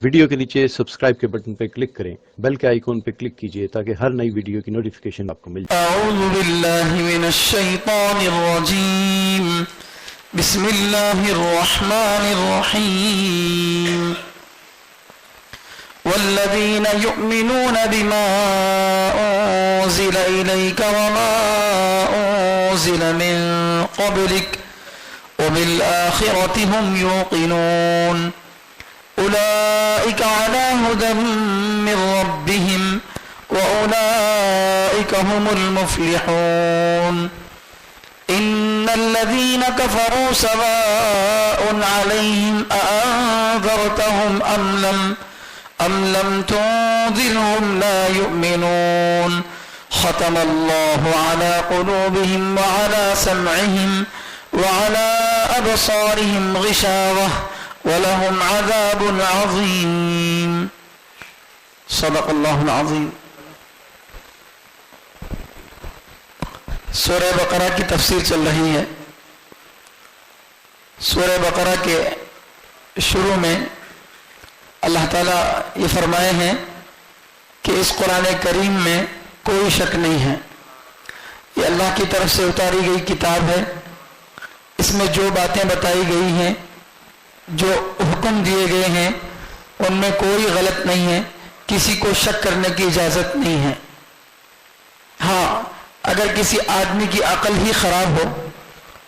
Video کے نیچے subscribe کے بٹن پہ کلک کریں، بیل کے آئیکن پہ کلک کیجئے تاکہ ہر نئی ویڈیو کی نوٹیفیکیشن آپ کو مل جائے۔ اعوذ باللہ من الشیطان الرجیم، بسم اللہ الرحمن الرحیم، والذین یؤمنون بما انزل الیک وما انزل من قبلک وبالآخرة هم يوقنون أولئك على هدى من ربهم وأولئك هم المفلحون إن الذين كفروا سواء عليهم أأنذرتهم أم لم تنذرهم لا يؤمنون ختم الله على قلوبهم وعلى سمعهم وعلى أبصارهم غشاوة وَلَهُمْ عَذَابٌ عَظِيمٌ صدق اللہ العظیم۔ سورہ بقرہ کی تفسیر چل رہی ہے۔ سورہ بقرہ کے شروع میں اللہ تعالیٰ یہ فرمائے ہیں کہ اس قرآن کریم میں کوئی شک نہیں ہے، یہ اللہ کی طرف سے اتاری گئی کتاب ہے، اس میں جو باتیں بتائی گئی ہیں، جو حکم دیے گئے ہیں، ان میں کوئی غلط نہیں ہے، کسی کو شک کرنے کی اجازت نہیں ہے۔ ہاں، اگر کسی آدمی کی عقل ہی خراب ہو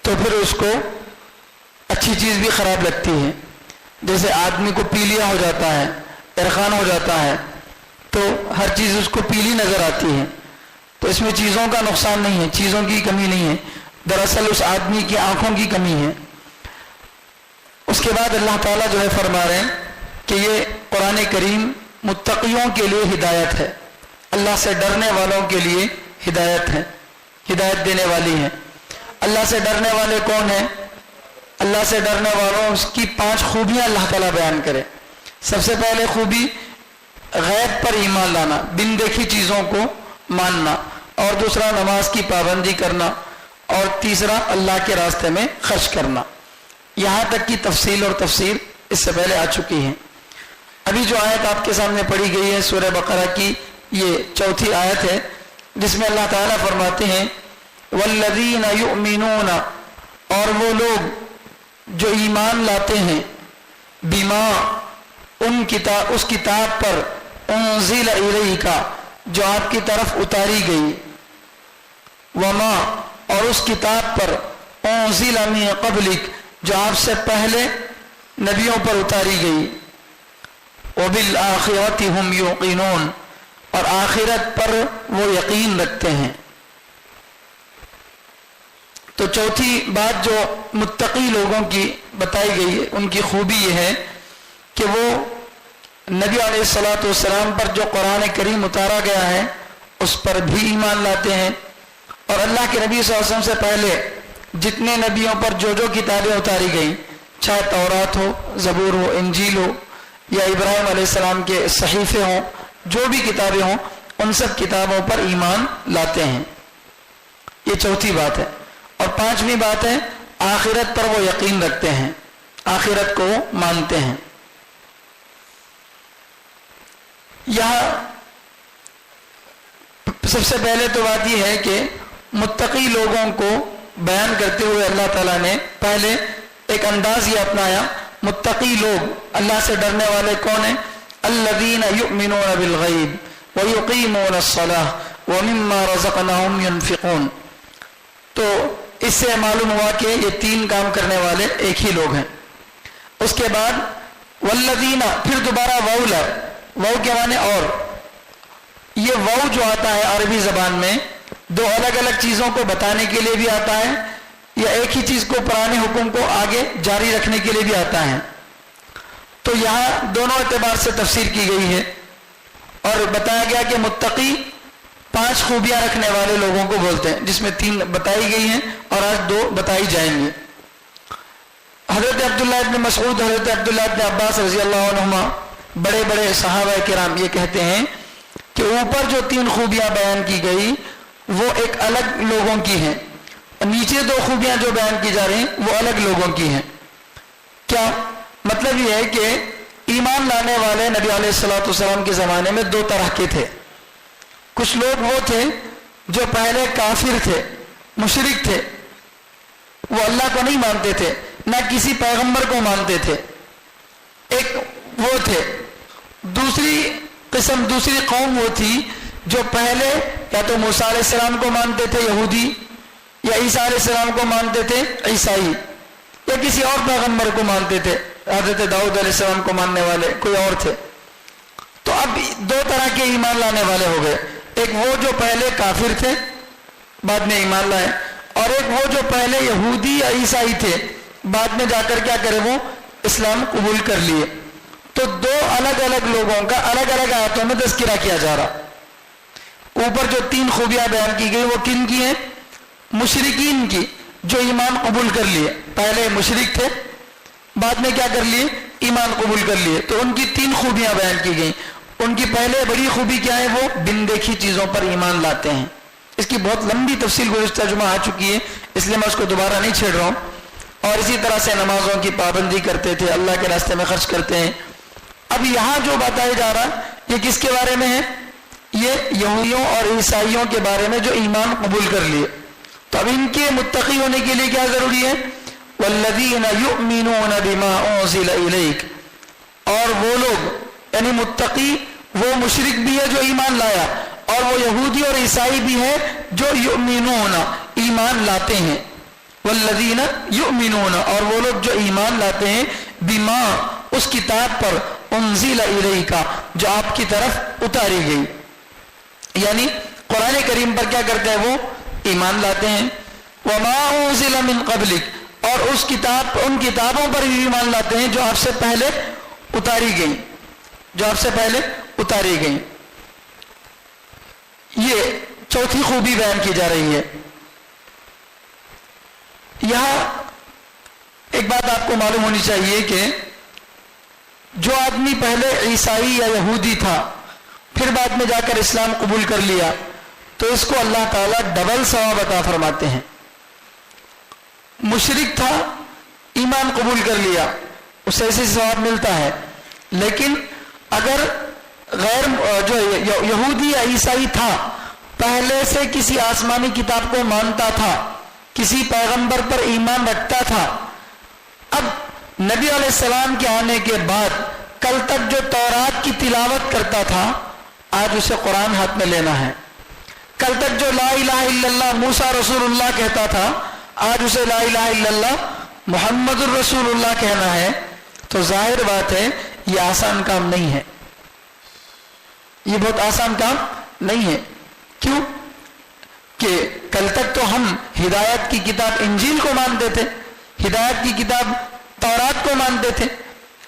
تو پھر اس کو اچھی چیز بھی خراب لگتی ہے۔ جیسے آدمی کو پیلیا ہو جاتا ہے، عرقان ہو جاتا ہے، تو ہر چیز اس کو پیلی نظر آتی ہے، تو اس میں چیزوں کا نقصان نہیں ہے، چیزوں کی کمی نہیں ہے، دراصل اس آدمی کی آنکھوں کی کمی ہے۔ اس کے بعد اللہ تعالیٰ جو ہے فرما رہے ہیں کہ یہ قرآن کریم متقیوں کے لیے ہدایت ہے، اللہ سے ڈرنے والوں کے لیے ہدایت ہے، ہدایت دینے والی ہے۔ اللہ سے ڈرنے والے کون ہیں؟ اللہ سے ڈرنے والوں اس کی 5 خوبیاں اللہ تعالیٰ بیان کرے۔ سب سے پہلے خوبی غیب پر ایمان لانا، بن دیکھی چیزوں کو ماننا، اور دوسرا نماز کی پابندی کرنا، اور تیسرا اللہ کے راستے میں خرچ کرنا۔ یہاں تک کی تفصیل اور تفسیر اس سے پہلے آ چکی ہیں۔ ابھی جو آیت آپ کے سامنے پڑھی گئی ہے سورہ بقرہ کی، یہ 4تھی آیت ہے، جس میں اللہ تعالیٰ فرماتے ہیں والذین یؤمنون، اور وہ لوگ جو ایمان لاتے ہیں، بما، اس کتاب پر، انزل الیک، جو آپ کی طرف اتاری گئی، وما، اور اس کتاب پر، انزل من قبلک، جو آپ سے پہلے نبیوں پر اتاری گئی، وبالآخرۃ ہم یوقنون، اور آخرت پر وہ یقین رکھتے ہیں۔ تو 4تھی بات جو متقی لوگوں کی بتائی گئی ہے، ان کی خوبی یہ ہے کہ وہ نبی علیہ الصلوۃ والسلام پر جو قرآن کریم اتارا گیا ہے اس پر بھی ایمان لاتے ہیں، اور اللہ کے نبی صلی اللہ علیہ وسلم سے پہلے جتنے نبیوں پر جو کتابیں اتاری گئیں، چاہے تورات ہو، زبور ہو، انجیل ہو، یا ابراہیم علیہ السلام کے صحیفے ہوں، جو بھی کتابیں ہوں، ان سب کتابوں پر ایمان لاتے ہیں۔ یہ 4تھی بات ہے۔ اور 5ویں بات ہے آخرت پر وہ یقین رکھتے ہیں، آخرت کو وہ مانتے ہیں۔ یہاں سب سے پہلے تو بات یہ ہے کہ متقی لوگوں کو بیان کرتے ہوئے اللہ تعالیٰ نے پہلے ایک انداز یہ اپنایا، متقی لوگ، اللہ سے ڈرنے والے کون ہیں؟ الذین یؤمنون بالغیب ویقیمون الصلاۃ ومما رزقناہم ینفقون۔ تو اس سے معلوم ہوا کہ یہ 3 کام کرنے والے ایک ہی لوگ ہیں۔ اس کے بعد والذین، پھر دوبارہ واو کے معنی اور، یہ واو جو آتا ہے عربی زبان میں 2 الگ الگ چیزوں کو بتانے کے لیے بھی آتا ہے، یا ایک ہی چیز کو، پرانے حکم کو آگے جاری رکھنے کے لیے بھی آتا ہے۔ تو یہاں دونوں اعتبار سے تفسیر کی گئی ہے، اور بتایا گیا کہ متقی 5 خوبیاں رکھنے والے لوگوں کو بولتے ہیں، جس میں 3 بتائی گئی ہیں اور آج 2 بتائی جائیں گی۔ حضرت عبداللہ ابن مسعود، حضرت عبداللہ ابن عباس رضی اللہ عنہما، بڑے بڑے صحابہ کرام، یہ کہتے ہیں کہ اوپر جو 3 خوبیاں بیان کی گئی وہ ایک الگ لوگوں کی ہیں، نیچے 2 خوبیاں جو بیان کی جا رہی ہیں وہ الگ لوگوں کی ہیں۔ کیا مطلب یہ ہے کہ ایمان لانے والے نبی علیہ الصلوۃ والسلام کے زمانے میں دو طرح کے تھے. کچھ لوگ وہ تھے جو پہلے کافر تھے، مشرک تھے، وہ اللہ کو نہیں مانتے تھے، نہ کسی پیغمبر کو مانتے تھے. ایک وہ تھے. دوسری قوم وہ تھی جو پہلے یا تو موسیٰ علیہ السلام کو مانتے تھے یہودی، یا عیسیٰ علیہ السلام کو مانتے تھے عیسائی، یا کسی اور پیغمبر کو مانتے تھے، حضرت داؤد علیہ السلام کو ماننے والے کوئی اور تھے. تو اب دو طرح کے ایمان لانے والے ہو گئے. ایک وہ جو پہلے کافر تھے بعد میں ایمان لائے، اور ایک وہ جو پہلے یہودی یا عیسائی تھے بعد میں جا کر کیا کرے وہ اسلام قبول کر لیے. تو دو الگ الگ لوگوں کا الگ الگ آیتوں میں تذکرہ کیا جا رہا. اوپر جو 3 خوبیاں بیان کی گئی وہ کن کی ہیں؟ مشرکین کی، جو ایمان قبول کر لیے. پہلے مشرک تھے، بعد میں کیا کر لیے؟ ایمان قبول کر لیے. تو ان کی 3 خوبیاں بیان کی گئیں. ان کی پہلے بڑی خوبی کیا ہے؟ وہ بن دیکھی چیزوں پر ایمان لاتے ہیں. اس کی بہت لمبی تفصیل گزشتہ جمعہ آ چکی ہے، اس لیے میں اس کو دوبارہ نہیں چھیڑ رہا ہوں. اور اسی طرح سے نمازوں کی پابندی کرتے تھے، اللہ کے راستے میں خرچ کرتے ہیں. اب یہاں جو بتایا جا رہا یہ کس کے بارے میں ہے؟ یہ یہودیوں اور عیسائیوں کے بارے میں جو ایمان قبول کر لیے. تو اب ان کے متقی ہونے کے لیے کیا ضروری ہے؟ والذین یؤمنون بما انزل الیک. اور وہ لوگ یعنی متقی وہ مشرک بھی ہے جو ایمان لایا، اور وہ یہودی اور عیسائی بھی ہے جو یؤمنون ایمان لاتے ہیں. والذین یؤمنون اور وہ لوگ جو ایمان لاتے ہیں بما اس کتاب پر انزل الیک جو آپ کی طرف اتاری گئی. یعنی قرآن کریم پر کیا کرتے ہیں؟ وہ ایمان لاتے ہیں. وما انزل من قبلک اور ان کتابوں پر بھی ایمان لاتے ہیں جو آپ سے پہلے اتاری گئیں. یہ چوتھی خوبی بیان کی جا رہی ہے. یہاں ایک بات آپ کو معلوم ہونی چاہیے کہ جو آدمی پہلے عیسائی یا یہودی تھا پھر بعد میں جا کر اسلام قبول کر لیا تو اس کو اللہ تعالیٰ ڈبل ثواب عطا فرماتے ہیں. مشرک تھا، ایمان قبول کر لیا، اسے ایسے ثواب ملتا ہے. لیکن اگر جو یہودی یا عیسائی تھا، پہلے سے کسی آسمانی کتاب کو مانتا تھا، کسی پیغمبر پر ایمان رکھتا تھا، اب نبی علیہ السلام کے آنے کے بعد کل تک جو تورات کی تلاوت کرتا تھا آج اسے قرآن ہاتھ میں لینا ہے. کل تک جو لا الہ الا اللہ موسیٰ رسول اللہ کہتا تھا آج اسے لا الہ الا اللہ محمد الرسول اللہ کہنا ہے. تو ظاہر بات ہے یہ آسان کام نہیں ہے، یہ بہت آسان کام نہیں ہے. کیوں کہ کل تک تو ہم ہدایت کی کتاب انجیل کو مانتے تھے، ہدایت کی کتاب تورات کو مانتے تھے،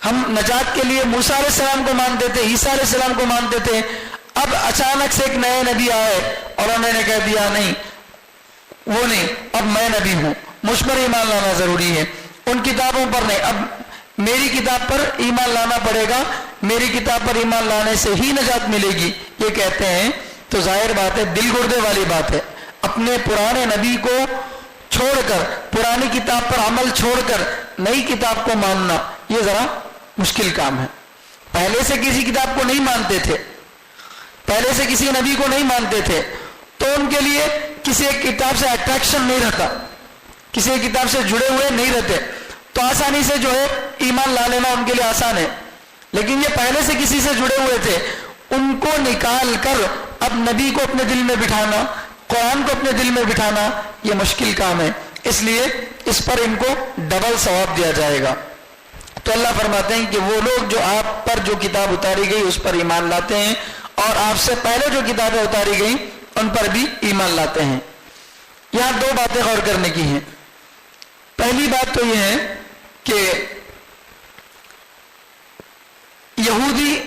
ہم نجات کے لیے موسیٰ علیہ السلام کو مانتے تھے، عیسیٰ علیہ السلام کو مانتے تھے. اب اچانک سے ایک نئے نبی آئے اور انہوں نے کہہ دیا نہیں وہ نہیں، اب میں نبی ہوں، مجھ پر ایمان لانا ضروری ہے، ان کتابوں پر نہیں، اب میری کتاب پر ایمان لانا پڑے گا، میری کتاب پر ایمان لانے سے ہی نجات ملے گی، یہ کہتے ہیں. تو ظاہر بات ہے دل گردے والی بات ہے. اپنے پرانے نبی کو چھوڑ کر، پرانی کتاب پر عمل چھوڑ کر نئی کتاب کو ماننا یہ ذرا مشکل کام ہے. پہلے سے کسی کتاب کو نہیں مانتے تھے، پہلے سے کسی نبی کو نہیں مانتے تھے، تو ان کے لیے کسی ایک کتاب سے اٹریکشن نہیں رہتا، کسی ایک کتاب سے جڑے ہوئے نہیں رہتے، تو آسانی سے جو ہے ایمان لا لینا ان کے لیے آسان ہے. لیکن یہ پہلے سے کسی سے جڑے ہوئے تھے، ان کو نکال کر اب نبی کو اپنے دل میں بٹھانا، قرآن کو اپنے دل میں بٹھانا یہ مشکل کام ہے. اس لیے اس پر ان کو ڈبل ثواب دیا جائے گا. تو اللہ فرماتے ہیں کہ وہ لوگ جو آپ پر جو کتاب اتاری گئی اس پر ایمان لاتے ہیں، اور آپ سے پہلے جو کتابیں اتاری گئیں ان پر بھی ایمان لاتے ہیں. یہاں 2 باتیں غور کرنے کی ہیں. پہلی بات تو یہ ہے کہ یہودی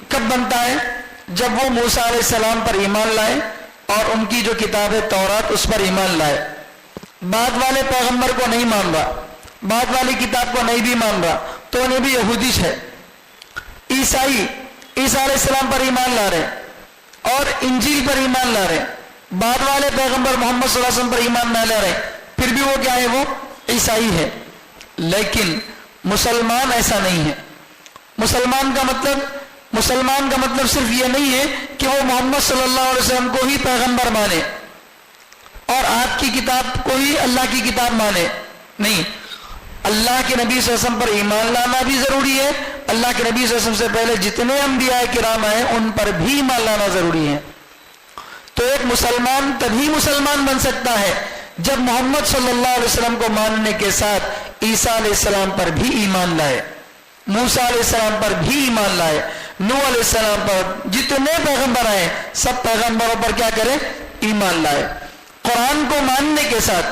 کب بنتا ہے؟ جب وہ موسیٰ علیہ السلام پر ایمان لائے اور ان کی جو کتاب ہے تورات اس پر ایمان لائے. بعد والے پیغمبر کو نہیں مان رہا، بعد والی کتاب کو نہیں بھی مان رہا، تو انہیں بھی یہودی ہے. عیسائی عیسیٰ علیہ السلام پر ایمان لا رہے اور انجیل پر ایمان لا رہے، بعد والے پیغمبر محمد صلی اللہ علیہ وسلم پر ایمان نہ لا رہے، پھر بھی وہ کیا ہے؟ وہ عیسائی ہے. لیکن مسلمان ایسا نہیں ہے. مسلمان کا مطلب صرف یہ نہیں ہے کہ وہ محمد صلی اللہ علیہ وسلم کو ہی پیغمبر مانے اور آپ کی کتاب کو ہی اللہ کی کتاب مانے. نہیں، اللہ کے نبی صلی اللہ علیہ وسلم پر ایمان لانا بھی ضروری ہے. اللہ کے نبی صلی اللہ علیہ وسلم سے پہلے جتنے انبیاء کرام آئے ان پر بھی ایمان لانا ضروری ہے. تو ایک مسلمان تبھی مسلمان بن سکتا ہے جب محمد صلی اللہ علیہ وسلم کو ماننے کے ساتھ عیسیٰ علیہ السلام پر بھی ایمان لائے، موسیٰ علیہ السلام پر بھی ایمان لائے، نوح علیہ السلام پر، جتنے پیغمبر آئے سب پیغمبروں پر کیا کرے؟ ایمان لائے. قرآن کو ماننے کے ساتھ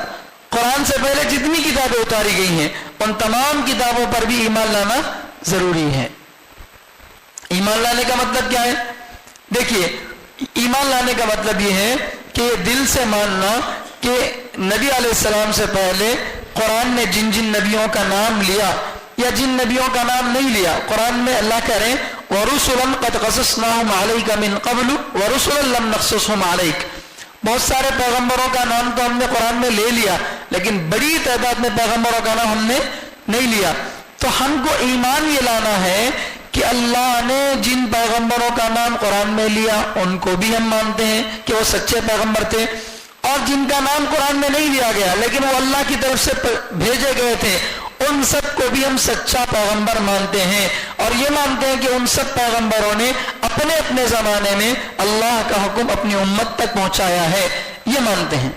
قرآن سے پہلے جتنی کتابیں اتاری گئی ہیں ان تمام کتابوں پر بھی ایمان لانا ضروری ہے. ایمان لانے کا مطلب کیا ہے؟ دیکھیے، ایمان لانے کا مطلب یہ ہے کہ دل سے ماننا کہ نبی علیہ السلام سے پہلے قرآن نے جن جن نبیوں کا نام لیا یا جن نبیوں کا نام نہیں لیا، قرآن میں اللہ کہہ رہے ہیں وَرُسُلًا قَدْ قَصَصْنَاهُمْ عَلَيْكَ مِنْ قَبْلُ وَرُسُلًا لَمْ نَقْصُصْهُمْ عَلَيْكَ. بہت سارے پیغمبروں کا نام تو ہم نے قرآن میں لے لیا لیکن بڑی تعداد میں پیغمبروں کا نام ہم نے نہیں لیا. تو ہم کو ایمان یہ لانا ہے کہ اللہ نے جن پیغمبروں کا نام قرآن میں لیا ان کو بھی ہم مانتے ہیں کہ وہ سچے پیغمبر تھے، اور جن کا نام قرآن میں نہیں لیا گیا لیکن وہ اللہ کی طرف سے بھیجے گئے تھے ان سب کو بھی ہم سچا پیغمبر مانتے ہیں. اور یہ مانتے ہیں کہ ان سب پیغمبروں نے اپنے اپنے زمانے میں اللہ کا حکم اپنی امت تک پہنچایا ہے، یہ مانتے ہیں.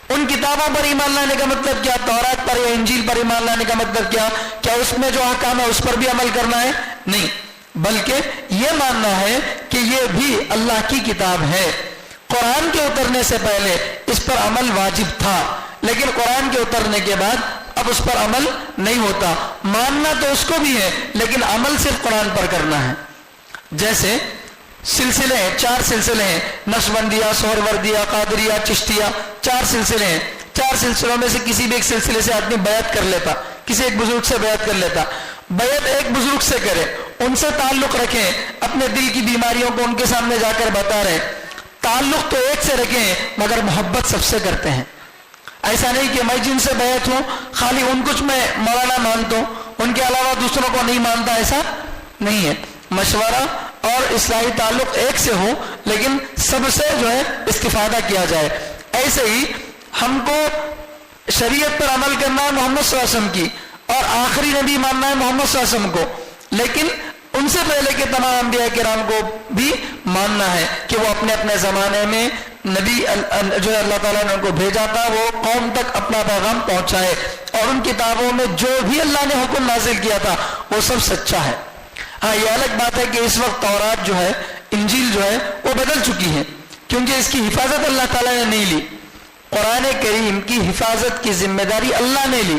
ان کتابوں پر ایمان لانے کا مطلب کیا؟ تورات پر یا انجیل پر ایمان لانے کا مطلب کیا اس میں جو احکام ہے اس پر بھی عمل کرنا ہے؟ نہیں، بلکہ یہ ماننا ہے کہ یہ بھی اللہ کی کتاب ہے. قرآن کے اترنے سے پہلے اس پر عمل واجب تھا لیکن قرآن کے اترنے کے بعد اب اس پر عمل نہیں ہوتا. ماننا تو اس کو بھی ہے لیکن عمل صرف قرآن پر کرنا ہے. جیسے سلسلے ہیں، 4 سلسلے ہیں، نقشبندیہ، سہروردیہ، قادریہ، چشتیہ، 4 سلسلے ہیں. 4 سلسلوں میں سے کسی بھی ایک سلسلے سے آدمی بیعت کر لیتا، کسی ایک بزرگ سے بیعت کر لیتا. بیعت ایک بزرگ سے کرے، ان سے تعلق رکھیں، اپنے دل کی بیماریوں کو ان کے سامنے جا کر بتا رہے. تعلق تو ایک سے رکھیں مگر محبت سب سے کرتے ہیں. ایسا نہیں کہ میں جن سے بیعت ہوں خالی ان کچھ میں مولانا مانتا ہوں، ان کے علاوہ دوسروں کو نہیں مانتا، ایسا نہیں ہے. مشورہ اور اصلاحی تعلق ایک سے ہو لیکن سب سے جو ہے استفادہ کیا جائے. ایسے ہی ہم کو شریعت پر عمل کرنا ہے محمد صلی اللہ علیہ وسلم کی، اور آخری نبی ماننا ہے محمد صلی اللہ علیہ وسلم کو، لیکن ان سے پہلے کے تمام انبیاء کرام کو بھی ماننا ہے کہ وہ اپنے اپنے زمانے میں نبی جو اللہ تعالیٰ نے ان کو بھیجا تھا وہ قوم تک اپنا پیغام پہنچائے، اور ان کتابوں میں جو بھی اللہ نے حکم نازل کیا تھا وہ سب سچا ہے. ہاں، یہ الگ بات ہے کہ اس وقت تورات جو ہے، انجیل جو ہے وہ بدل چکی ہے کیونکہ اس کی حفاظت اللہ تعالیٰ نے نہیں لی. قرآن کریم کی حفاظت کی ذمہ داری اللہ نے لی.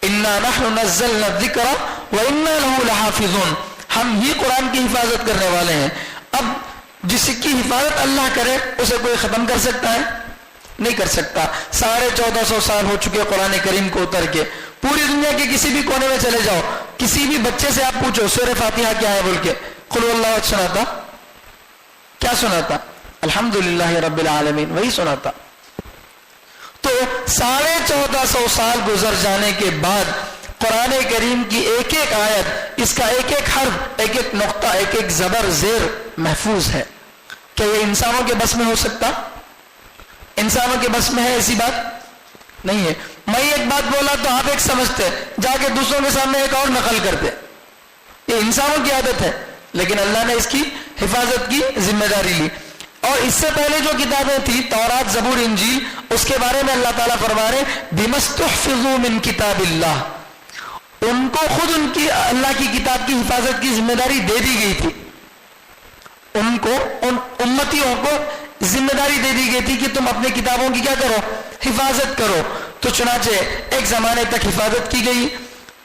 اِنَّا نَحْنُ نَزَّلْنَا الذِّكْرَ وَإِنَّا لَهُ لَحَافِظُونَ. ہم ہی قرآن کی حفاظت کرنے والے ہیں. اب جس کی حفاظت اللہ کرے اسے کوئی ختم کر سکتا ہے؟ نہیں کر سکتا. 1450 سال ہو چکے قرآن کریم کو اتر کے. پوری دنیا کے کسی بھی کونے میں چلے جاؤ، کسی بھی بچے سے آپ پوچھو سورہ فاتحہ کیا ہے بول کے، قل هو اللہ سناتا؟ کیا سناتا؟ الحمدللہ رب العالمین، وہی سناتا. تو 1450 سال گزر جانے کے بعد قرآن کریم کی ایک ایک آیت، اس کا ایک ایک حرف، ایک ایک نقطہ، ایک ایک زبر زیر محفوظ ہے. کیا یہ انسانوں کے بس میں ہو سکتا؟ انسانوں کے بس میں ہے ایسی بات نہیں ہے. میں ایک بات بولا تو آپ ایک سمجھتے، جا کے دوسروں کے سامنے ایک اور نقل کرتے. یہ انسانوں کی عادت ہے لیکن اللہ نے اس کی حفاظت کی ذمہ داری لی. اور اس سے پہلے جو کتابیں تھیں تورات، زبور، انجیل، اس کے بارے میں اللہ تعالیٰ فرما رہے بِمَسْتُحْفِظُوا مِن کتاب اللہ. ان کو خود ان کی اللہ کی کتاب کی حفاظت کی ذمہ داری دے دی گئی تھی. ان کو، ان امتیوں کو ذمہ داری دے دی گئی تھی کہ تم اپنی کتابوں کی کیا کرو؟ حفاظت کرو. تو چنانچہ ایک زمانے تک حفاظت کی گئی.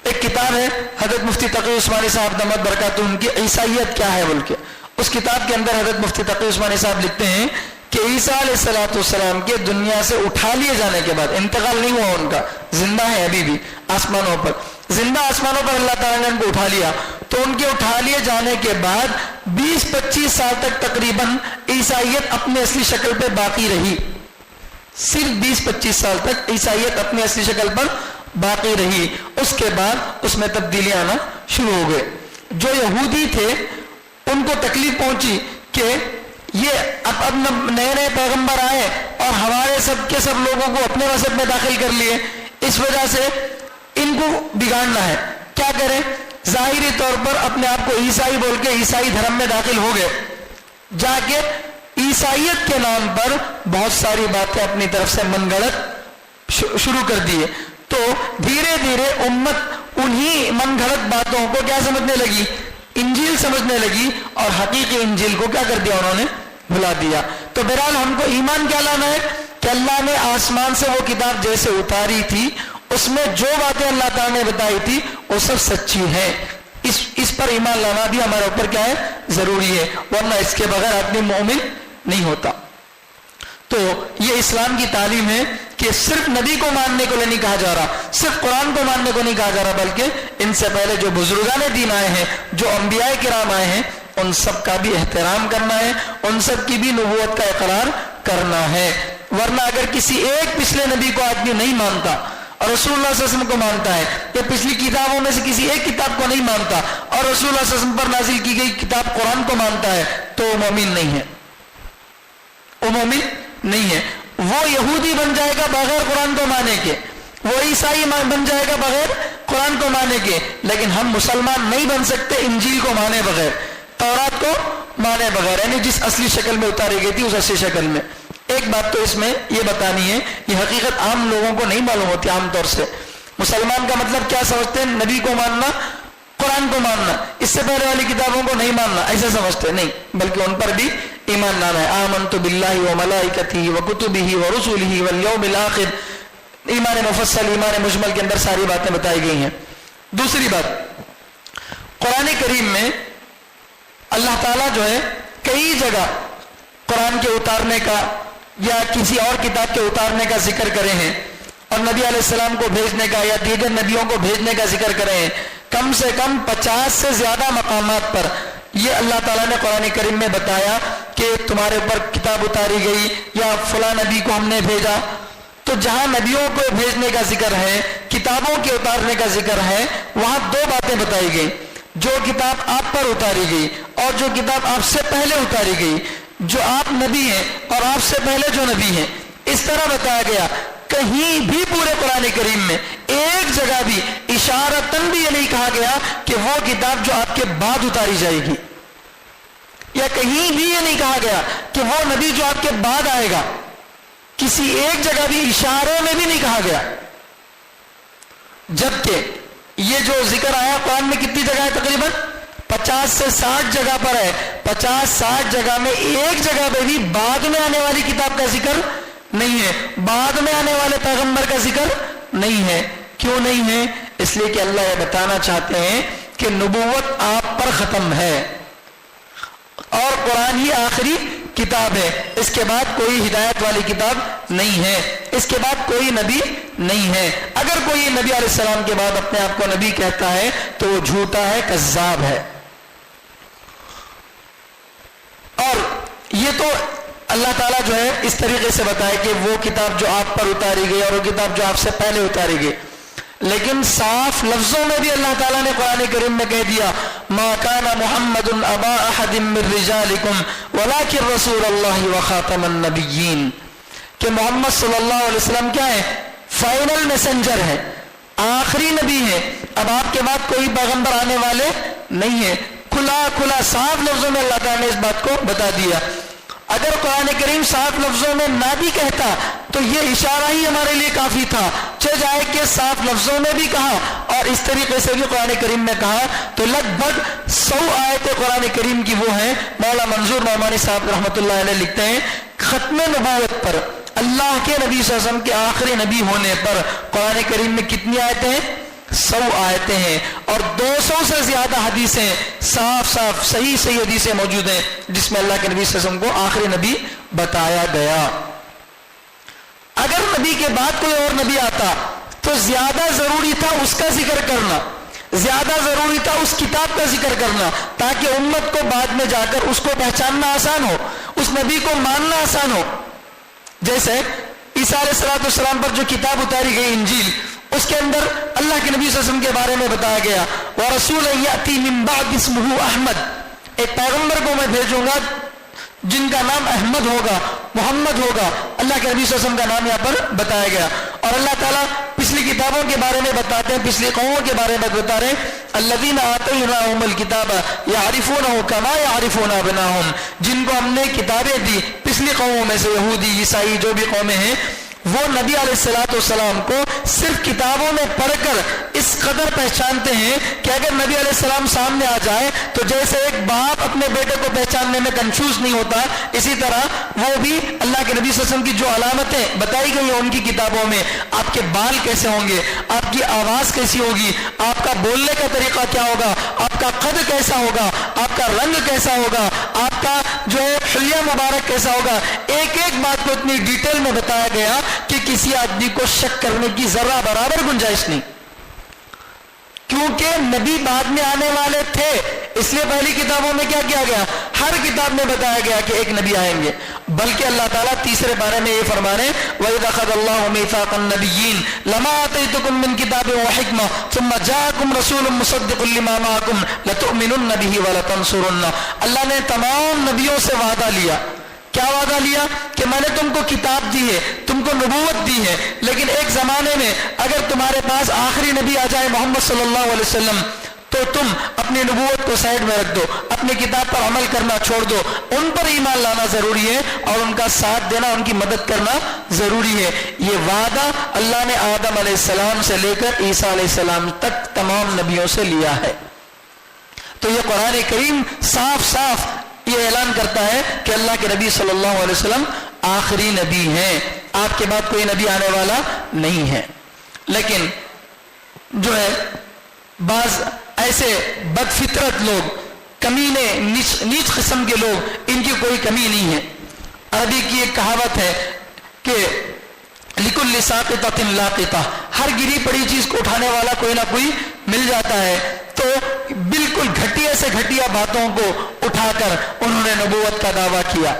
ایک کتاب ہے حضرت مفتی تقی عثمانی صاحب دامت برکاتہ ان کی عیسائیت کیا ہے بول کے، اس کتاب کے اندر حضرت مفتی تقی عثمانی صاحب لکھتے ہیں کہ عیسیٰ علیہ السلام کے دنیا سے اٹھا لیے جانے کے بعد، انتقال نہیں ہوا ان کا، زندہ ہے ابھی بھی آسمانوں پر، زندہ آسمانوں پر اللہ تعالیٰ نے ان کو اٹھا لیا. تو ان کے اٹھا لیے جانے کے بعد 20-25 سال تک تقریباً عیسائیت اپنی اصلی شکل پہ باقی رہی. صرف 20-25 سال تک عیسائیت اپنی اصلی شکل پر باقی رہی، اس کے بعد اس میں تبدیلیاں آنا شروع ہو گئے۔ جو یہودی تھے ان کو تکلیف پہنچی کہ یہ اب نئے نئے پیغمبر آئے اور ہمارے سب کے سب لوگوں کو اپنے مذہب میں داخل کر لیے، اس وجہ سے ان کو بگاڑنا ہے، کیا کریں؟ ظاہری طور پر اپنے آپ کو عیسائی بول کے عیسائی دھرم میں داخل ہو گئے، جا کے عیسائیت کے نام پر بہت ساری باتیں اپنی طرف سے من گھڑت شروع کر دیے۔ تو دھیرے دھیرے امت انہی من گھڑت باتوں کو کیا سمجھنے لگی؟ انجیل سمجھنے لگی، اور حقیقی انجیل کو کیا کر دیا انہوں نے؟ بھلا دیا۔ تو بہرحال ہم کو ایمان کیا لانا ہے کہ اللہ نے آسمان سے وہ کتاب جیسے اتاری تھی، اس میں جو باتیں اللہ تعالیٰ نے بتائی تھی وہ سب سچی ہیں، اس پر ایمان لانا بھی ہمارے اوپر کیا ہے؟ ضروری ہے، ورنہ اس کے بغیر آدمی مومن نہیں ہوتا۔ تو یہ اسلام کی تعلیم ہے کہ صرف نبی کو ماننے کو نہیں کہا جا رہا، صرف قرآن کو ماننے کو نہیں کہا جا رہا، بلکہ ان سے پہلے جو بزرگان دین آئے ہیں، جو انبیاء کرام آئے ہیں، ان سب کا بھی احترام کرنا ہے، ان سب کی بھی نبوت کا اقرار کرنا ہے۔ ورنہ اگر کسی ایک پچھلے نبی کو آدمی نہیں مانتا اور رسول اللہ صلی اللہ علیہ وسلم کو مانتا ہے، یا پچھلی کتابوں میں سے کسی ایک کتاب کو نہیں مانتا اور رسول اللہ صلی اللہ علیہ وسلم پر نازل کی گئی کتاب قرآن کو مانتا ہے، تو وہ مومن نہیں ہے، وہ مومن نہیں ہے۔ وہ یہودی بن جائے گا بغیر قرآن کو مانے کے، وہ عیسائی بن جائے گا بغیر قرآن کو مانے کے، لیکن ہم مسلمان نہیں بن سکتے انجیل کو مانے بغیر، تورات کو مانے بغیر، یعنی جس اصلی شکل میں اتاری گئی تھی اس اصلی شکل میں۔ ایک بات تو اس میں یہ بتانی ہے، یہ حقیقت عام لوگوں کو نہیں معلوم ہوتی۔ عام طور سے مسلمان کا مطلب کیا سمجھتے ہیں؟ نبی کو ماننا، قرآن کو ماننا، اس سے پہلے والی کتابوں کو نہیں ماننا، ایسا سمجھتے نہیں، بلکہ ان پر بھی ایمان لانا ہے۔ آمنت باللہ وملائکتہ وکتبہ ورسلہ والیوم الآخر، ایمان مفصل، ایمان مجمل کے اندر ساری باتیں بتائی گئی ہیں۔ دوسری بات، قرآن کریم میں اللہ تعالیٰ جو ہے کئی جگہ قرآن کے اتارنے کا یا کسی اور کتاب کے اتارنے کا ذکر کرے ہیں، اور نبی علیہ السلام کو بھیجنے کا یا دیگر نبیوں کو بھیجنے کا ذکر کرے ہیں۔ کم سے کم 50 سے زیادہ مقامات پر یہ اللہ تعالیٰ نے قرآن کریم میں بتایا کہ تمہارے اوپر کتاب اتاری گئی یا فلاں نبی کو ہم نے بھیجا۔ تو جہاں نبیوں کو بھیجنے کا ذکر ہے، کتابوں کے اتارنے کا ذکر ہے، وہاں دو باتیں بتائی گئی، جو کتاب آپ پر اتاری گئی اور جو کتاب آپ سے پہلے اتاری گئی، جو آپ نبی ہیں اور آپ سے پہلے جو نبی ہیں، اس طرح بتایا گیا۔ کہیں بھی پورے قرآن کریم میں ایک جگہ بھی اشارتاً بھی یہ نہیں کہا گیا کہ وہ کتاب جو آپ کے بعد اتاری جائے گی، یا کہیں بھی یہ نہیں کہا گیا کہ وہ نبی جو آپ کے بعد آئے گا، کسی ایک جگہ بھی اشارے میں بھی نہیں کہا گیا۔ جبکہ یہ جو ذکر آیا قرآن میں کتنی جگہ ہے؟ تقریباً 50 سے 60 جگہ پر ہے۔ 50-60 جگہ میں ایک جگہ پہ بھی بعد میں آنے والی کتاب کا ذکر نہیں ہے، بعد میں آنے والے پیغمبر کا ذکر نہیں ہے۔ کیوں نہیں ہے؟ اس لیے کہ اللہ یہ بتانا چاہتے ہیں کہ نبوت آپ پر ختم ہے اور قرآن ہی آخری کتاب ہے، اس کے بعد کوئی ہدایت والی کتاب نہیں ہے، اس کے بعد کوئی نبی نہیں ہے۔ اگر کوئی نبی علیہ السلام کے بعد اپنے آپ کو نبی کہتا ہے تو وہ جھوٹا ہے، کذاب ہے۔ اور یہ تو اللہ تعالیٰ جو ہے اس طریقے سے بتائے کہ وہ کتاب جو آپ پر اتاری گئی اور وہ کتاب جو آپ سے پہلے اتاری گئی، لیکن صاف لفظوں میں بھی اللہ تعالیٰ نے قرآن کریم میں کہہ دیا ما کان محمد ابا احد من رجالکم ولکن رسول اللہ وخاتم النبیین، کہ محمد صلی اللہ علیہ وسلم کیا ہے؟ فائنل میسنجر ہے، آخری نبی ہے، اب آپ کے بعد کوئی پیغمبر آنے والے نہیں ہے۔ کھلا صاف لفظوں میں اللہ تعالیٰ نے اس بات کو بتا دیا۔ اگر قرآن کریم صاف لفظوں میں نہ بھی کہتا تو یہ اشارہ ہی ہمارے لیے کافی تھا، چہ جائے کہ صاف لفظوں میں بھی کہا اور اس طریقے سے بھی قرآن کریم میں کہا تو لگ بھگ 100 آیتیں قرآن کریم کی وہ ہیں۔ مولا منظور نعمانی صاحب رحمۃ اللہ علیہ لکھتے ہیں ختم نبوت پر، اللہ کے نبی صلی اللہ علیہ وسلم کے آخری نبی ہونے پر قرآن کریم میں کتنی آیتیں ہیں؟ 100 آیتیں ہیں، اور 200 سے زیادہ حدیثیں صاف صحیح حدیثیں موجود ہیں جس میں اللہ کے نبی صلی اللہ علیہ وسلم کو آخری نبی بتایا گیا۔ اگر نبی کے بعد کوئی اور نبی آتا تو زیادہ ضروری تھا اس کا ذکر کرنا، زیادہ ضروری تھا اس کتاب کا ذکر کرنا، تاکہ امت کو بعد میں جا کر اس کو پہچاننا آسان ہو، اس نبی کو ماننا آسان ہو۔ جیسے عیسیٰ علیہ السلام پر جو کتاب اتاری گئی انجیل، اس کے اندر اللہ کے نبی صلی اللہ علیہ وسلم کے بارے میں بتایا گیا وَرَسُولًا يَأْتِي مِن بَعْدِ اسْمُهُ احمد، ایک پیغمبر کو میں بھیجوں گا جن کا نام احمد ہوگا، محمد ہوگا. اللہ کے نبی صلی اللہ علیہ وسلم کا نام یہاں پر بتایا گیا. اور اللہ تعالیٰ پچھلی کتابوں کے بارے میں بتاتے ہیں، پچھلی قوموں کے بارے میں بتا رہے ہیں الذین آتیناہم الکتاب یعرفونہ کما یعرفون ابناہم، جن کو ہم نے کتابیں دی پچھلی قوموں میں سے، یہودی عیسائی جو بھی قومیں ہیں، وہ نبی علیہ السلام کو صرف کتابوں میں پڑھ کر اس قدر پہچانتے ہیں کہ اگر نبی علیہ السلام سامنے آ جائے تو جیسے ایک باپ اپنے بیٹے کو پہچاننے میں کنفیوز نہیں ہوتا، اسی طرح وہ بھی اللہ کے نبی صلی اللہ علیہ وسلم کی جو علامتیں بتائی گئی ہیں ان کی کتابوں میں، آپ کے بال کیسے ہوں گے، آپ کی آواز کیسی ہوگی، آپ کا بولنے کا طریقہ کیا ہوگا، آپ کا قد کیسا ہوگا، آپ کا رنگ کیسا ہوگا، آپ کا جو ہے حلیہ مبارک کیسا ہوگا، ایک ایک بات کو اتنی ڈیٹیل میں بتایا گیا کہ کسی آدمی کو شک کرنے کی ذرہ برابر گنجائش نہیں، کیونکہ نبی بعد میں آنے والے تھے. اس لیے پہلی کتابوں میں کیا کیا گیا، ہر کتاب میں بتایا گیا کہ ایک نبی آئیں گے. بلکہ اللہ تعالیٰ تیسرے بارے میں یہ فرما رہے ہیں وَإِذْ أَخَذَ اللَّهُ مِيثَاقَ النَّبِيِّينَ لَمَا آتَيْتُكُم مِّن كِتَابٍ وَحِكْمَةٍ ثُمَّ جَاءَكُمْ رَسُولٌ مُصَدِّقٌ لِّمَا مَعَكُمْ لَتُؤْمِنُنَّ بِهِ وَلَتَنصُرُنَّهُ. اللہ نے تمام نبیوں سے وعدہ لیا. کیا وعدہ لیا؟ کہ میں نے تم کو کتاب دی ہے، تم کو نبوت دی ہے، لیکن ایک زمانے میں اگر تمہارے پاس آخری نبی آ جائے محمد صلی اللہ علیہ وسلم تو تم اپنی نبوت کو سائڈ میں رکھ دو، اپنی کتاب پر عمل کرنا چھوڑ دو. ان پر ایمان لانا ضروری ہے اور ان کا ساتھ دینا، ان کی مدد کرنا ضروری ہے. یہ وعدہ اللہ نے آدم علیہ السلام سے لے کر عیسیٰ علیہ السلام تک تمام نبیوں سے لیا ہے. تو یہ قرآن کریم صاف صاف یہ اعلان کرتا ہے کہ اللہ کے نبی صلی اللہ علیہ وسلم آخری نبی ہیں، آپ کے بعد کوئی نبی آنے والا نہیں ہے. لیکن جو ہے بعض ایسے بد فطرت لوگ، کمینے، نیچ قسم کے لوگ، ان کی کوئی کمی نہیں ہے. عربی کی ایک کہاوت ہے کہ لِكُلِّ سَاقِطَةٍ لَاقِطَةٍ، ہر گری پڑی چیز کو اٹھانے والا کوئی نہ کوئی مل جاتا ہے. تو بالکل گھٹیا سے گھٹیا باتوں کو اٹھا کر انہوں نے نبوت کا دعویٰ کیا.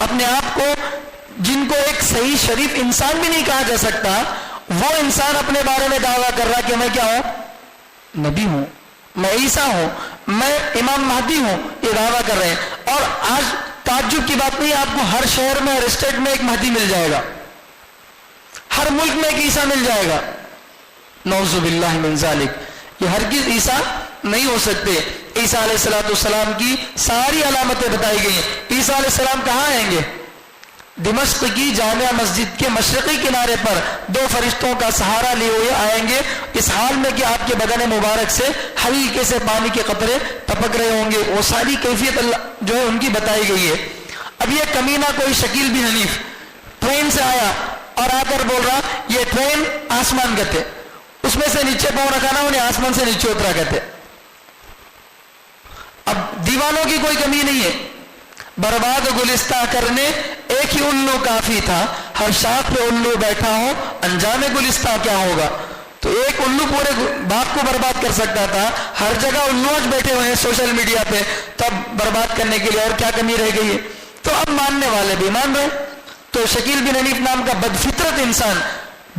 اپنے آپ کو، جن کو ایک صحیح شریف انسان بھی نہیں کہا جا سکتا، وہ انسان اپنے بارے میں دعویٰ کر رہا کہ میں کیا ہوں، نبی ہوں، میں عیسیٰ ہوں، میں امام مہدی ہوں، یہ دعویٰ کر رہے ہیں. اور آج تعجب کی بات نہیں، آپ کو ہر شہر میں، ہر اسٹیٹ میں ایک مہدی مل جائے گا، ہر ملک میں ایک عیسیٰ مل جائے گا. نعوذ باللہ من ذالک. یہ ہرگز عیسیٰ نہیں ہو سکتے. عیسیٰ علیہ السلام کی ساری علامتیں بتائی گئی ہیں. عیسیٰ علیہ السلام کہاں آئیں گے؟ دمشق کی جامع مسجد کے مشرقی کنارے پر دو فرشتوں کا سہارا لیے ہوئے آئیں گے، اس حال میں کہ آپ کے بدن مبارک سے ہلکے سے پانی کے قطرے ٹپک رہے ہوں گے. وہ ساری کیفیت اللہ جو ہے ان کی بتائی گئی ہے. اب یہ کمینہ کوئی شکیل بن حنیف ٹرین سے آیا اور آ کر بول رہا یہ ٹرین آسمان گتے، اس میں سے نیچے پاؤں رکھا نا، انہیں آسمان سے نیچے اترا کہتے. اب دیوانوں کی کوئی کمی نہیں ہے. برباد گلستہ کرنے ایک ہی الو کافی تھا، ہر شاخ پہ الو بیٹھا ہو، انجام گلستہ کیا ہوگا. تو ایک الو پورے باغ کو برباد کر سکتا تھا. ہر جگہ الوج بیٹھے ہوئے ہیں سوشل میڈیا پہ، تب برباد کرنے کے لیے اور کیا کمی رہ گئی ہے. تو اب ماننے والے بھی مان رہے. تو شکیل بن حنیف نام کا بدفطرت انسان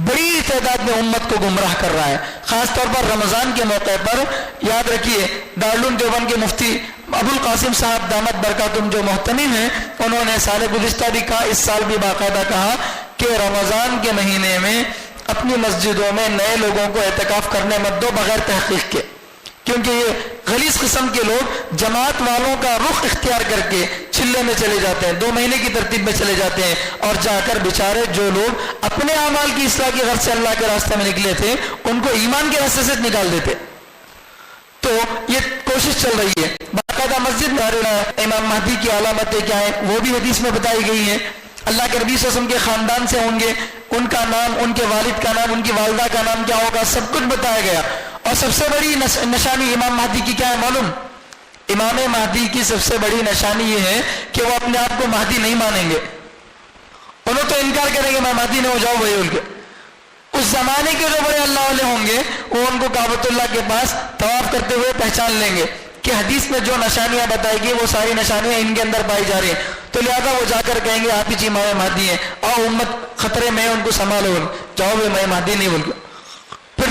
بڑی تعداد میں امت کو گمراہ کر رہا ہے. خاص طور پر رمضان کے موقع پر یاد رکھیے، دارالعلوم دیوبند کے مفتی ابو القاسم صاحب دامت برکاتہم جو محتمم ہیں، انہوں نے سال گزشتہ بھی کہا، اس سال بھی باقاعدہ کہا کہ رمضان کے مہینے میں اپنی مسجدوں میں نئے لوگوں کو اعتکاف کرنے مت دو بغیر تحقیق کے، کیونکہ یہ غلیظ قسم کے لوگ جماعت والوں کا رخ اختیار کر کے چلے میں چلے جاتے ہیں، 2 مہینے کی ترتیب میں چلے جاتے ہیں، اور جا کر بیچارے جو لوگ اپنے اعمال کی اصلاح کی غرض سے اللہ کے راستے میں نکلے تھے، ان کو ایمان کے راستے سے نکال دیتے. تو یہ کوشش چل رہی ہے. باقاعدہ مسجد میں امام مہدی کی علامتیں کیا ہیں وہ بھی حدیث میں بتائی گئی ہیں. اللہ کے نبی صلی اللہ علیہ وسلم کے خاندان سے ہوں گے، ان کا نام، ان کے والد کا نام، ان کی والدہ کا نام کیا ہوگا، سب کچھ بتایا گیا. اور سب سے بڑی نشانی امام مہدی کی کیا ہے معلوم؟ امام مہدی کی سب سے بڑی نشانی یہ ہے کہ وہ اپنے آپ کو مہدی نہیں مانیں گے. انہوں تو انکار کریں گے میں مہدی نہیں ہو جاؤ بھائی. ان کے اس زمانے کے جو بڑے اللہ والے ہوں گے وہ ان کو کعبۃ اللہ کے پاس طواف کرتے ہوئے پہچان لیں گے کہ حدیث میں جو نشانیاں بتائی گئی وہ ساری نشانیاں ان کے اندر پائی جا رہی ہیں. تو لہذا وہ جا کر کہیں گے آپ ہی امام مہدی ہیں، اور امت خطرے میں ان کو سنبھالو، جاؤ بھائی میں مہدی نہیں بول کے.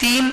3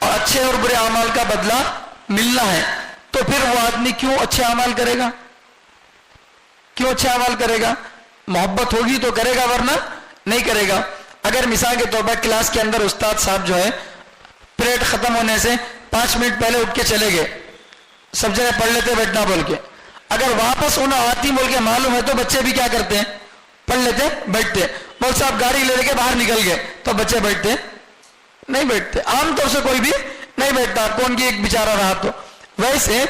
اور اچھے اور برے اعمال کا بدلہ ملنا ہے، تو پھر وہ آدمی کیوں اچھے اعمال کرے گا؟ کیوں اچھے اعمال کرے گا؟ محبت ہوگی تو کرے گا، ورنہ نہیں کرے گا۔ اگر مثال کے طور پر کلاس کے اندر استاد صاحب جو ہے پیریڈ ختم ہونے سے 5 منٹ پہلے اٹھ کے چلے گئے، سب جگہ پڑھ لیتے بیٹھنا بول کے، اگر واپس انہیں آتی بول کے معلوم ہے تو بچے بھی کیا کرتے ہیں؟ پڑھ لیتے بیٹھتے۔ مول صاحب گاڑی لے کے باہر نکل گئے تو بچے بیٹھتے نہیں بیٹھتے، عام طور سے کوئی بھی نہیں بیٹھتا، کون کی ایک بیچارہ رہا تو۔ ویسے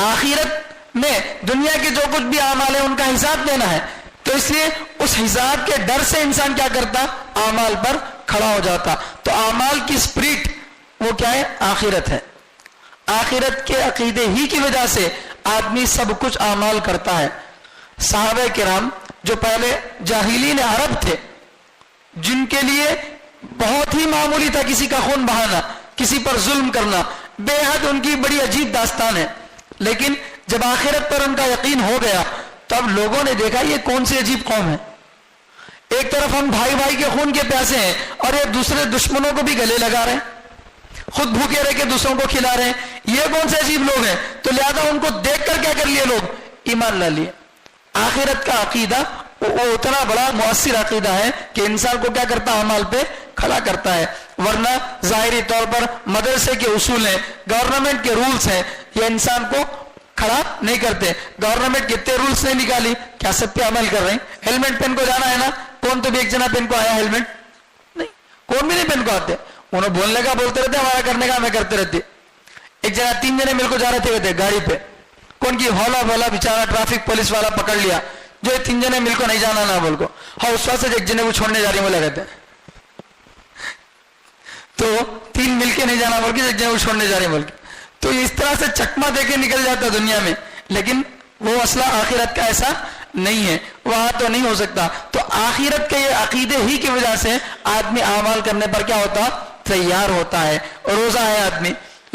آخرت میں دنیا کے جو کچھ بھی اعمال ہیں ان کا حساب دینا ہے، تو اس لیے اس حساب کے ڈر سے انسان کیا کرتا؟ اعمال پر کھڑا ہو جاتا۔ تو اعمال کی اسپرٹ وہ کیا ہے؟ آخرت ہے۔ آخرت کے عقیدے ہی کی وجہ سے آدمی سب کچھ اعمال کرتا ہے۔ صحابہ کرام جو پہلے جاہلین عرب تھے، جن کے لیے بہت ہی معمولی تھا کسی کا خون بہانا، کسی پر ظلم کرنا، بے حد ان کی بڑی عجیب داستان ہے، لیکن جب آخرت پر ان کا یقین ہو گیا تو اب لوگوں نے دیکھا یہ کون سی عجیب قوم ہے، ایک طرف ہم بھائی بھائی کے خون کے پیاسے ہیں اور یہ دوسرے دشمنوں کو بھی گلے لگا رہے ہیں، خود بھوکے رہ کے دوسروں کو کھلا رہے ہیں، یہ کون سے عجیب لوگ ہیں؟ تو لہذا ان کو دیکھ کر کیا کر لیے لوگ؟ ایمان لا لیے۔ آخرت کا عقیدہ وہ اتنا بڑا مؤثر عقیدہ ہے کہ انسان کو کیا کرتا؟ اعمال پہ کھڑا کرتا ہے، ورنہ ظاہری طور پر مدرسے کے اصول ہیں، گورنمنٹ کے رولز ہیں، یہ انسان کو کھڑا نہیں کرتے۔ گورنمنٹ کتنے رولز نے نکالی، کیا سب پہ عمل کر رہے ہیں؟ ہیلمٹ پہن کو جانا ہے نا، کون تو بھی ایک جنا پہن کو آیا ہیلمٹ؟ نہیں، کون بھی نہیں پہن کو آتے، انہوں بولنے کا بولتے رہتے، ہمارا کرنے کا ہمیں کرتے رہتے۔ ایک جنا 3 جنے مل کو جا رہے تھے گاڑی پہ، کون کی ہولا بولا بیچارہ ٹرافک پولیس والا پکڑ لیا، جو 3 جنے مل کو نہیں جانا نہ بول کو، ہاں اس واسطے ایک جنے کو چھوڑنے جا رہی بولے کہتے ہیں، تو 3 مل کے نہیں جانا بول کے ایک جنے کو چھوڑنے جا رہے بول کے، تو اس طرح سے چکما دے کے نکل جاتا دنیا میں، لیکن وہ مسئلہ آخرت کا ایسا نہیں ہے، وہاں تو نہیں ہو سکتا۔ تو آخرت کے یہ عقیدے ہی کی وجہ سے آدمی اعمال کرنے پر کیا ہوتا؟ تیار ہوتا ہے۔ روزہ ہے آدمی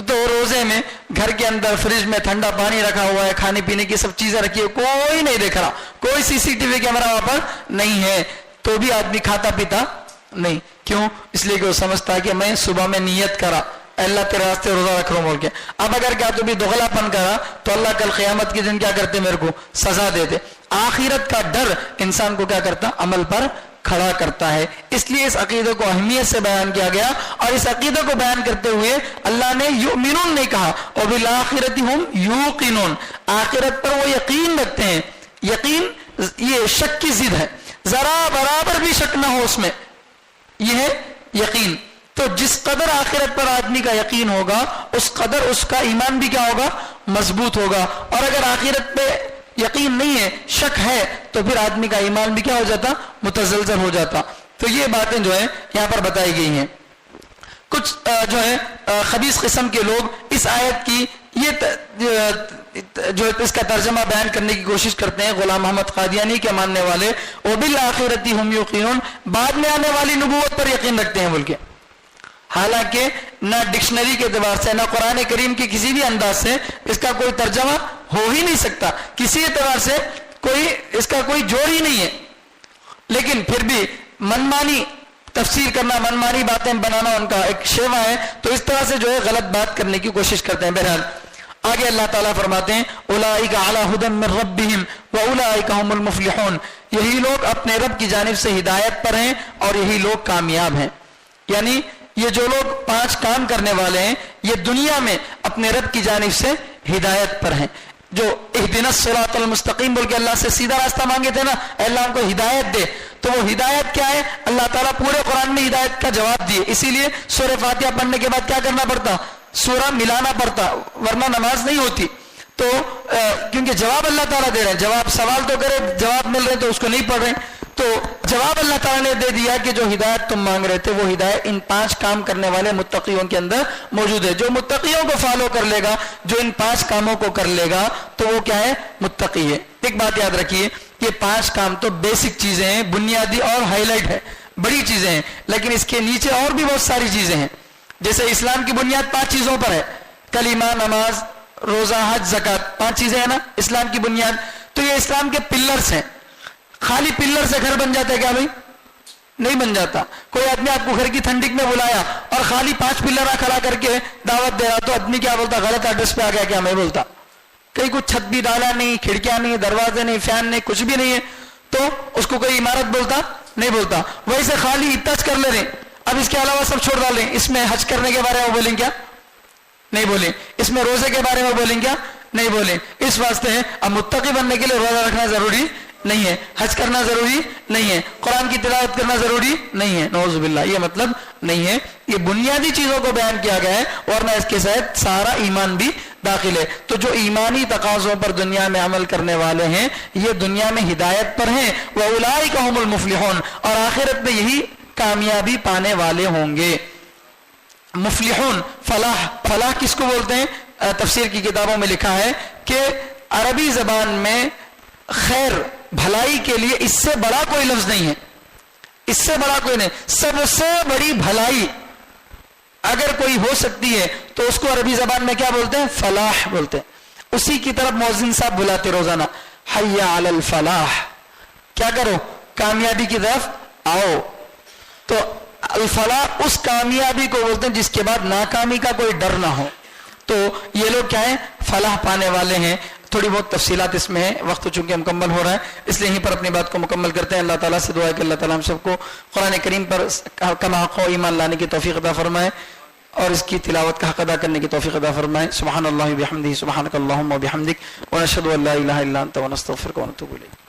تو روزے میں گھر کے اندر فریج میں ٹھنڈا پانی رکھا ہوا ہے، کھانے پینے کی سب چیزیں رکھی ہے، کوئی نہیں دیکھ رہا، کوئی CCTV کیمرہ وہاں پر نہیں ہے، تو بھی آدمی کھاتا پیتا نہیں، کیوں؟ اس لیے کہ وہ سمجھتا ہے کہ میں صبح میں نیت کرا اللہ تیرے راستے روزہ رکھ رہا ہوں بول کے، اب اگر کیا تو بھی دغلا پن کرا تو اللہ کل قیامت کے دن کیا کرتے؟ میرے کو سزا دیتے۔ آخرت کا ڈر انسان کو کیا کرتا؟ عمل پر کھڑا کرتا ہے۔ اس لیے اس عقیدے کو اہمیت سے بیان کیا گیا، اور اس عقیدے کو بیان کرتے ہوئے اللہ نے یؤمنون نہیں کہا، وبالآخرۃ ہم یوقنون، آخرت پر وہ یقین رکھتے ہیں۔ یقین یہ شک کی ضد ہے، ذرا برابر بھی شک نہ ہو اس میں، یہ ہے یقین۔ تو جس قدر آخرت پر آدمی کا یقین ہوگا اس قدر اس کا ایمان بھی کیا ہوگا؟ مضبوط ہوگا۔ اور اگر آخرت پہ یقین نہیں ہے، شک ہے، تو پھر آدمی کا ایمان بھی کیا ہو جاتا؟ متزلزل ہو جاتا۔ تو یہ باتیں جو ہیں یہاں پر بتائی گئی ہیں۔ کچھ جو ہے خبیث قسم کے لوگ اس آیت کی یہ جو اس کا ترجمہ بیان کرنے کی کوشش کرتے ہیں، غلام محمد قادیانی کے ماننے والے، وبالآخرۃ ہم یوقنون، بعد میں آنے والی نبوت پر یقین رکھتے ہیں بول کے، حالانکہ نہ ڈکشنری کے اعتبار سے نہ قرآن کریم کے کسی بھی انداز سے اس کا کوئی ترجمہ ہو ہی نہیں سکتا، کسی اعتبار سے کوئی اس کا کوئی جوڑ ہی نہیں ہے، لیکن پھر بھی منمانی تفسیر کرنا، منمانی باتیں بنانا ان کا ایک شیوا ہے، تو اس طرح سے جو ہے غلط بات کرنے کی کوشش کرتے ہیں۔ بہرحال آگے اللہ تعالیٰ فرماتے ہیں اولئک علی ھدی من ربہم واولئک ھم المفلحون، یہی لوگ اپنے رب کی جانب سے ہدایت پر ہیں اور یہی لوگ کامیاب ہیں۔ یعنی یہ جو لوگ 5 کام کرنے والے ہیں یہ دنیا میں اپنے رب کی جانب سے ہدایت پر ہیں۔ جو اہدنا الصراط المستقیم بول کے اللہ سے سیدھا راستہ مانگے تھے نا، اللہ ان کو ہدایت دے، تو وہ ہدایت کیا ہے؟ اللہ تعالیٰ پورے قرآن میں ہدایت کا جواب دیے، اسی لیے سورہ فاتحہ پڑھنے کے بعد کیا کرنا پڑتا؟ سورہ ملانا پڑتا، ورنہ نماز نہیں ہوتی۔ تو کیونکہ جواب اللہ تعالیٰ دے رہے ہیں، جواب سوال تو کرے، جواب مل رہے تو اس کو نہیں پڑھ رہے، تو جواب اللہ تعالیٰ نے دے دیا کہ جو ہدایت تم مانگ رہے تھے وہ ہدایت ان 5 کام کرنے والے متقیوں کے اندر موجود ہے۔ جو متقیوں کو فالو کر لے گا، جو ان 5 کاموں کو کر لے گا، تو وہ کیا ہے؟ متقی ہے۔ ایک بات یاد رکھیے، یہ 5 کام تو بیسک چیزیں ہیں، بنیادی اور ہائی لائٹ ہے، بڑی چیزیں ہیں، لیکن اس کے نیچے اور بھی بہت ساری چیزیں ہیں۔ جیسے اسلام کی بنیاد 5 چیزوں پر ہے، کلمہ، نماز، روزہ، حج، زکات، 5 چیزیں ہیں نا اسلام کی بنیاد، تو یہ اسلام کے پلرز ہیں۔ خالی پلر سے گھر بن جاتا ہے کیا بھائی؟ نہیں بن جاتا. کوئی آدمی آپ کو گھر کی ٹھنڈک میں بلایا اور خالی 5 پلر کھڑا کر کے دعوت دے رہا تو آدمی کیا بولتا؟ غلط ایڈریس پہ آ گیا کیا؟ میں بولتا کہیں کچھ چھت بھی ڈالا نہیں, کھڑکیاں نہیں, دروازے نہیں, فین نہیں, کچھ بھی نہیں ہے, تو اس کو کوئی عمارت بولتا؟ نہیں بولتا. ویسے خالی ٹچ کر لے رہے, اب اس کے علاوہ سب چھوڑ ڈالیں. اس میں حج کرنے کے بارے میں بولیں کیا؟ نہیں بولیں. اس میں روزے کے بارے میں بولیں کیا؟ نہیں بولیں. اس واسطے اب متقی بننے کے لیے روزہ رکھنا ضروری نہیں ہے, حج کرنا ضروری نہیں ہے, قرآن کی تلاوت کرنا ضروری نہیں ہے. نعوذ باللہ, یہ مطلب نہیں ہے. یہ بنیادی چیزوں کو بیان کیا گیا ہے, ورنہ اس کے ساتھ سارا ایمان بھی داخل ہے. تو جو ایمانی تقاضوں پر دنیا میں عمل کرنے والے ہیں یہ دنیا میں ہدایت پر ہیں. وَأُولَٰئِكَ هُمُ الْمُفْلِحُونَ, اور آخرت میں یہی کامیابی پانے والے ہوں گے. مفلحون, فلاح. فلاح کس کو بولتے ہیں؟ تفسیر کی کتابوں میں لکھا ہے کہ عربی زبان میں خیر, بھلائی کے لیے اس سے بڑا کوئی لفظ نہیں ہے, اس سے بڑا کوئی نہیں. سب سے بڑی بھلائی اگر کوئی ہو سکتی ہے تو اس کو عربی زبان میں کیا بولتے ہیں؟ فلاح بولتے ہیں. اسی کی طرف مؤذن صاحب بلاتے روزانہ, حی علی الفلاح, کیا کرو؟ کامیابی کی طرف آؤ. تو الفلاح اس کامیابی کو بولتے ہیں جس کے بعد ناکامی کا کوئی ڈر نہ ہو. تو یہ لوگ کیا ہیں؟ فلاح پانے والے ہیں. تھوڑی بہت تفصیلات اس میں ہیں, وقت چونکہ مکمل ہو رہا ہے اس لیے یہیں پر اپنی بات کو مکمل کرتے ہیں. اللہ تعالیٰ سے دعا ہے کہ اللہ تعالیٰ ہم سب کو قرآن کریم پر کما حق و ایمان لانے کی توفیق عطا فرمائے اور اس کی تلاوت کا حق ادا کرنے کی توفیق عطا فرمائے. سبحان اللہ و بحمدہ, سبحانک اللہم و بحمدک, ونشہد ان لا الہ الا انت ونستغفرک ونتوب الیک.